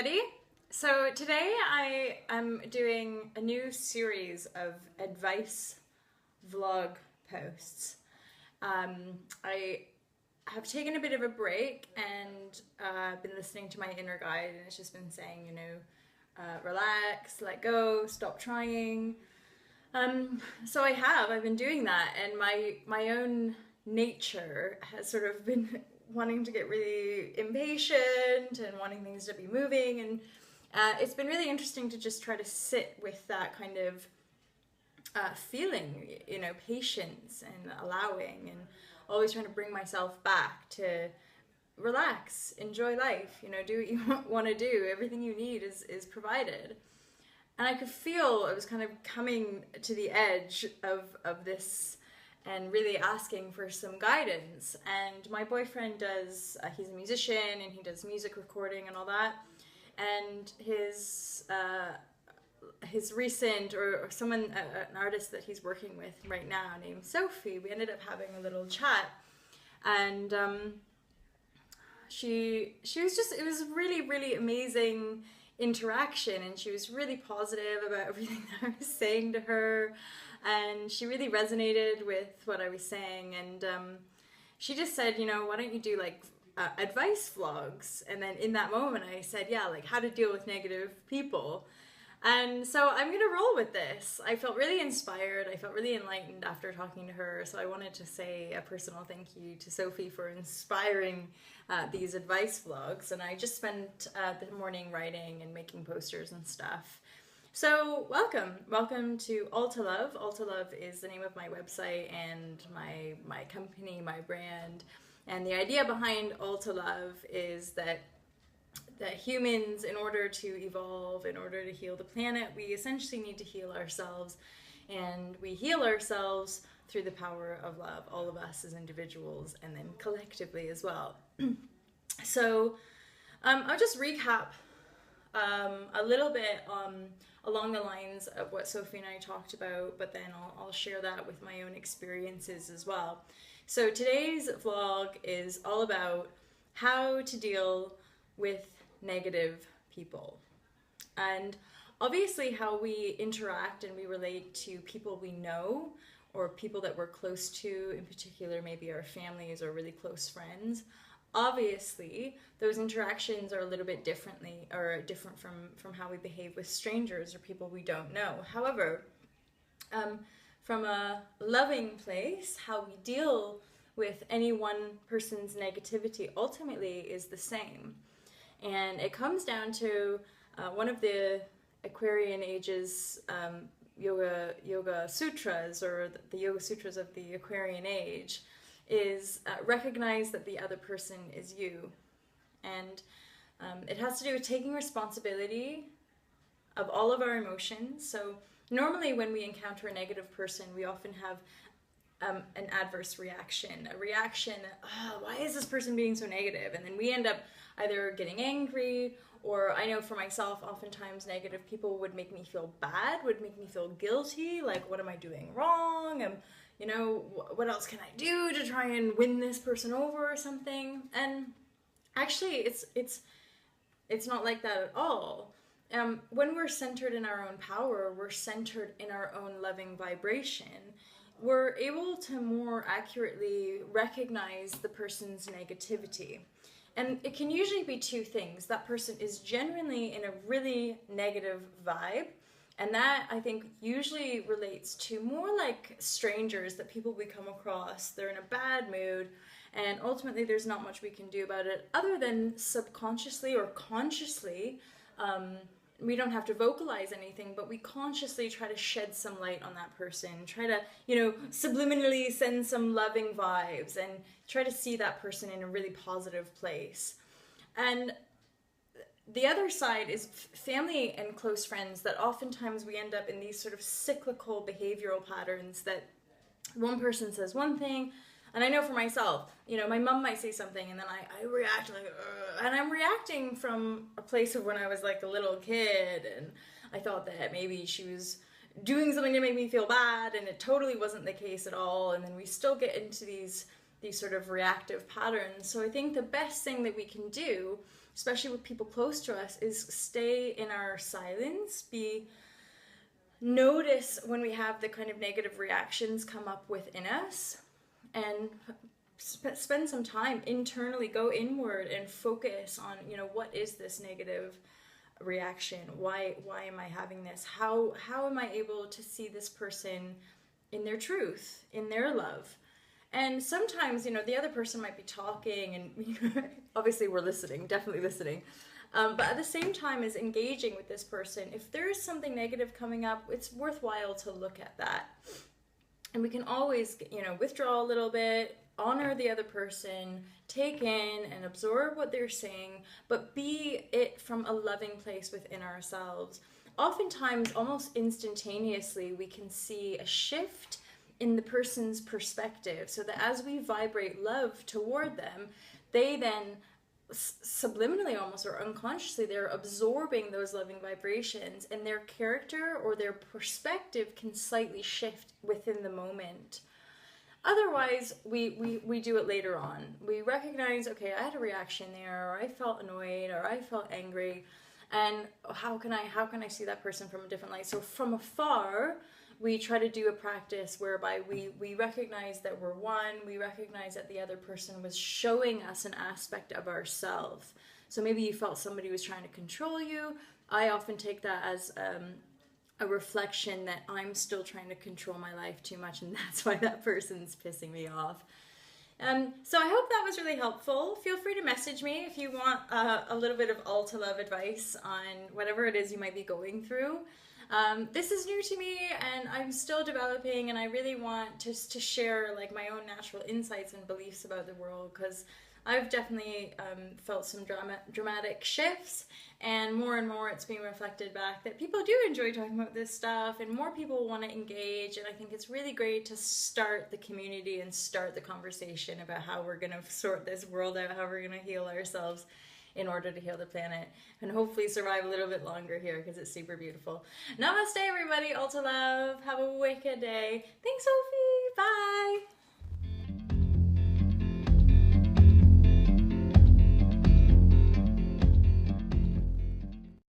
everybody. So today I am doing a new series of advice vlog posts. I have taken a bit of a break and been listening to my inner guide, and it's just been saying, relax, let go, stop trying. So I've been doing that, and my own nature has sort of been wanting to get really impatient and wanting things to be moving, and it's been really interesting to just try to sit with that kind of feeling, patience and allowing, and always trying to bring myself back to relax, enjoy life, do what you want to do. Everything you need is provided. And I could feel I was kind of coming to the edge of this and really asking for some guidance. And my boyfriend does, he's a musician and he does music recording and all that. And his recent, or someone, an artist that he's working with right now named Sophie, we ended up having a little chat. And she was just, it was really, really amazing interaction, and she was really positive about everything that I was saying to her, and she really resonated with what I was saying. And she just said, why don't you do like advice vlogs? And then in that moment I said, yeah, like how to deal with negative people. And so I'm gonna roll with this. I felt really inspired, I felt really enlightened after talking to her, so I wanted to say a personal thank you to Sophie for inspiring these advice vlogs. And I just spent the morning writing and making posters and stuff. So welcome to All to Love. All to Love is the name of my website and my company, my brand. And the idea behind All to Love is that humans, in order to evolve, in order to heal the planet, we essentially need to heal ourselves. And we heal ourselves through the power of love, all of us as individuals, and then collectively as well. So I'll just recap a little bit along the lines of what Sophie and I talked about, but then I'll share that with my own experiences as well. So today's vlog is all about how to deal with negative people, and obviously how we interact and we relate to people we know, or people that we're close to, in particular maybe our families or really close friends. Obviously those interactions are a little bit different from how we behave with strangers or people we don't know. However, from a loving place, how we deal with any one person's negativity ultimately is the same. And it comes down to one of the Aquarian Age's yoga sutras, or the Yoga Sutras of the Aquarian Age, is recognize that the other person is you. And it has to do with taking responsibility of all of our emotions. So normally when we encounter a negative person, we often have an adverse reaction, a reaction, why is this person being so negative? And then we end up either getting angry, or I know for myself, oftentimes negative people would make me feel bad, would make me feel guilty, like what am I doing wrong? What else can I do to try and win this person over or something? And actually it's not like that at all. When we're centered in our own power, we're centered in our own loving vibration, we're able to more accurately recognize the person's negativity. And it can usually be two things. That person is genuinely in a really negative vibe, and that, I think, usually relates to more like strangers, that people we come across, they're in a bad mood, and ultimately there's not much we can do about it other than subconsciously or consciously. We don't have to vocalize anything, but we consciously try to shed some light on that person, try to, subliminally send some loving vibes, and try to see that person in a really positive place. And the other side is family and close friends, that oftentimes we end up in these sort of cyclical behavioral patterns, that one person says one thing, and I know for myself, my mom might say something, and then I react like, ugh, and I'm reacting from a place of when I was like a little kid, and I thought that maybe she was doing something to make me feel bad, and it totally wasn't the case at all. And then we still get into these sort of reactive patterns. So I think the best thing that we can do, especially with people close to us, is stay in our silence, notice when we have the kind of negative reactions come up within us, and spend some time internally, go inward and focus on, what is this negative reaction? Why am I having this? How am I able to see this person in their truth, in their love? And sometimes, the other person might be talking and obviously we're listening, definitely listening. But at the same time as engaging with this person, if there is something negative coming up, it's worthwhile to look at that. And we can always, withdraw a little bit, honor the other person, take in and absorb what they're saying, but be it from a loving place within ourselves. Oftentimes, almost instantaneously, we can see a shift in the person's perspective, so that as we vibrate love toward them, they then subliminally almost, or unconsciously, they're absorbing those loving vibrations, and their character or their perspective can slightly shift within the moment. Otherwise, we do it later on. We recognize, okay, I had a reaction there, or I felt annoyed, or I felt angry, and how can I see that person from a different light? So from afar, we try to do a practice whereby we recognize that we're one, we recognize that the other person was showing us an aspect of ourselves. So maybe you felt somebody was trying to control you. I often take that as a reflection that I'm still trying to control my life too much, and that's why that person's pissing me off. So I hope that was really helpful. Feel free to message me if you want a little bit of all to love advice on whatever it is you might be going through. This is new to me, and I'm still developing, and I really want to share like my own natural insights and beliefs about the world, because I've definitely felt some dramatic shifts, and more it's being reflected back that people do enjoy talking about this stuff, and more people want to engage, and I think it's really great to start the community and start the conversation about how we're going to sort this world out, how we're going to heal ourselves in order to heal the planet, and hopefully survive a little bit longer here, because it's super beautiful. Namaste everybody, all to love, have a wicked day. Thanks Sophie, bye!